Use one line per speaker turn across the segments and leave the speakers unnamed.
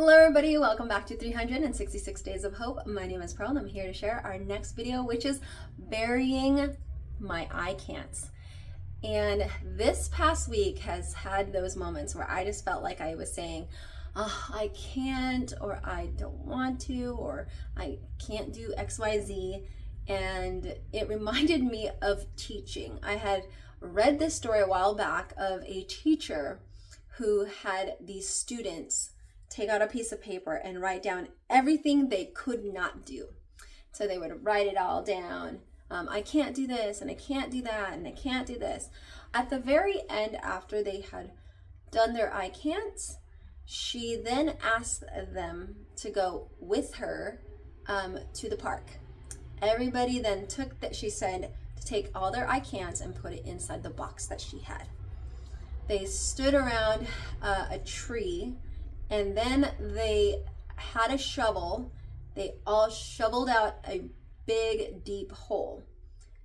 Hello everybody, welcome back to 366 Days of Hope. My name is Pearl and I'm here to share our next video, which is burying my I can'ts. And this past week has had those moments where I just felt like I was saying, oh, I can't, or I don't want to, or I can't do XYZ. And it reminded me of teaching. I had read this story a while back of a teacher who had these students take out a piece of paper and write down everything they could not do. So they would write it all down. I can't do this, and I can't do that, and I can't do this. At the very end, after they had done their I can'ts, she then asked them to go with her to the park. Everybody then took that, she said, to take all their I can'ts and put it inside the box that she had. They stood around a tree, and then they had a shovel. They all shoveled out a big, deep hole.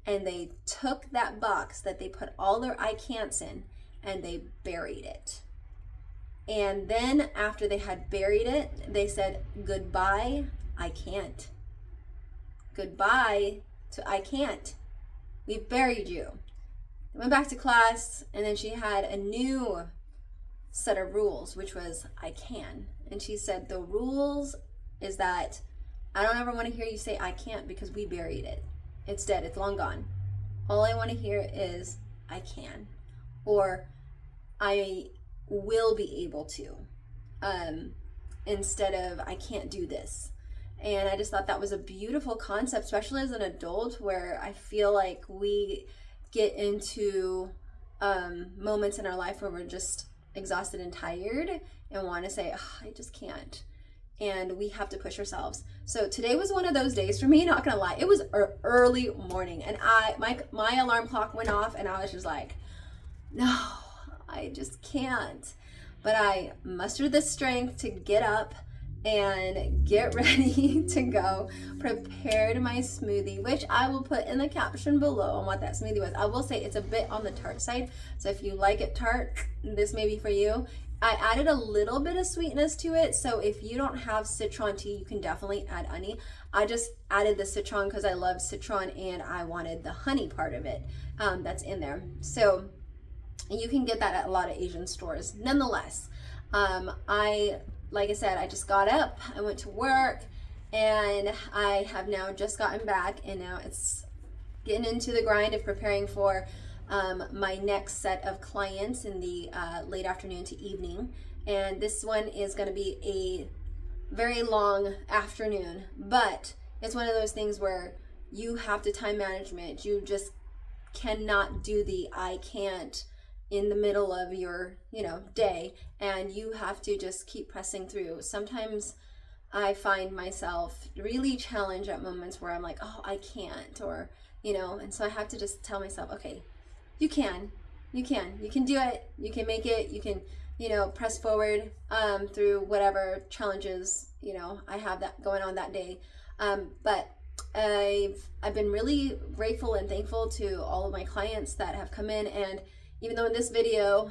And they took that box that they put all their I can'ts in, and they buried it. And then after they had buried it, they said, goodbye, I can't. Goodbye to I can't. We've buried you. They went back to class, and then she had a new set of rules, which was I can. And she said the rules is that I don't ever want to hear you say I can't, because we buried it. It's dead, it's long gone. All I want to hear is I can, or I will be able to, instead of I can't do this. And I just thought that was a beautiful concept, especially as an adult, where I feel like we get into moments in our life where we're just exhausted and tired and want to say, oh, I just can't. And we have to push ourselves. So today was one of those days for me, not gonna lie. It was early morning, and my alarm clock went off, and I was just like, no, I just can't. But I mustered the strength to get up and get ready to go. Prepared my smoothie, which I will put in the caption below on what that smoothie was. I will say it's a bit on the tart side, so if you like it tart, this may be for you. I added a little bit of sweetness to it, so if you don't have citron tea, you can definitely add honey. I just added the citron because I love citron, and I wanted the honey part of it that's in there. So you can get that at a lot of Asian stores. Nonetheless, like I said, I just got up, I went to work, and I have now just gotten back, and now it's getting into the grind of preparing for my next set of clients in the late afternoon to evening. And this one is going to be a very long afternoon, but it's one of those things where you have to time management. You just cannot do the I can't in the middle of your day, and you have to just keep pressing through. Sometimes I find myself really challenged at moments where I'm like, oh, I can't, or and so I have to just tell myself, okay, you can do it, you can make it, you can press forward through whatever challenges I have that going on that day. But I've been really grateful and thankful to all of my clients that have come in. And even though in this video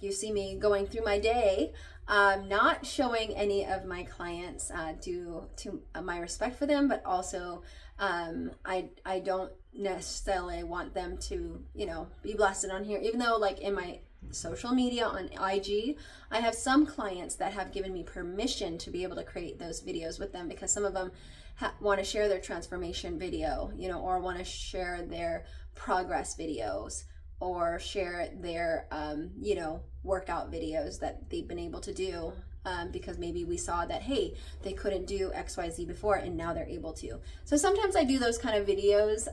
you see me going through my day, not showing any of my clients due to my respect for them, but also I don't necessarily want them to be blasted on here, even though like in my social media on IG, I have some clients that have given me permission to be able to create those videos with them, because some of them want to share their transformation video, or want to share their progress videos, or share their workout videos that they've been able to do, because maybe we saw that, hey, they couldn't do XYZ before and now they're able to. So sometimes I do those kind of videos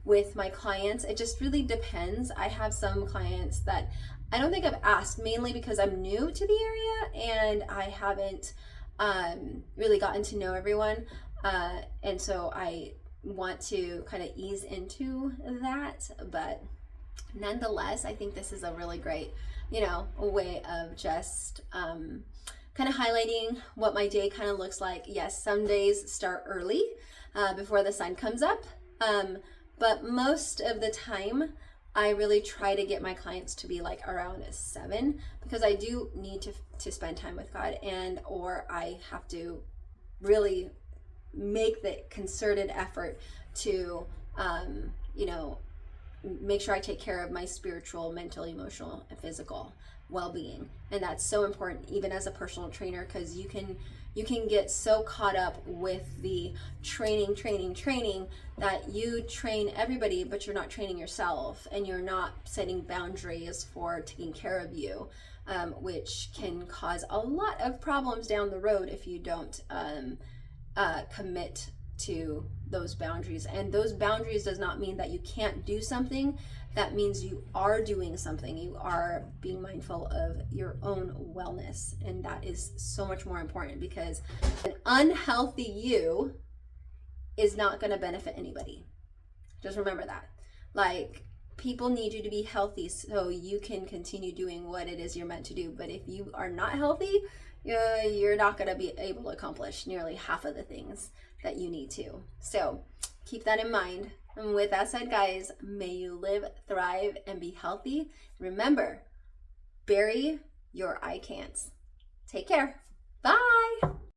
with my clients. It just really depends. I have some clients that I don't think I've asked, mainly because I'm new to the area and I haven't really gotten to know everyone, and so I want to kind of ease into that. But nonetheless, I think this is a really great, a way of just kind of highlighting what my day kind of looks like. Yes, some days start early before the sun comes up, but most of the time I really try to get my clients to be like around a 7, because I do need to spend time with God, and or I have to really make the concerted effort to you know, make sure I take care of my spiritual, mental, emotional, and physical well-being. And that's so important even as a personal trainer, because you can get so caught up with the training that you train everybody, but you're not training yourself, and you're not setting boundaries for taking care of you, which can cause a lot of problems down the road if you don't commit to those boundaries. And those boundaries does not mean that you can't do something. That means you are doing something. You are being mindful of your own wellness, and that is so much more important, because an unhealthy you is not going to benefit anybody. Just remember that. Like, people need you to be healthy so you can continue doing what it is you're meant to do. But if you are not healthy, you're not going to be able to accomplish nearly half of the things that you need to. So keep that in mind. And with that said, guys, may you live, thrive, and be healthy. Remember, bury your I can'ts. Take care.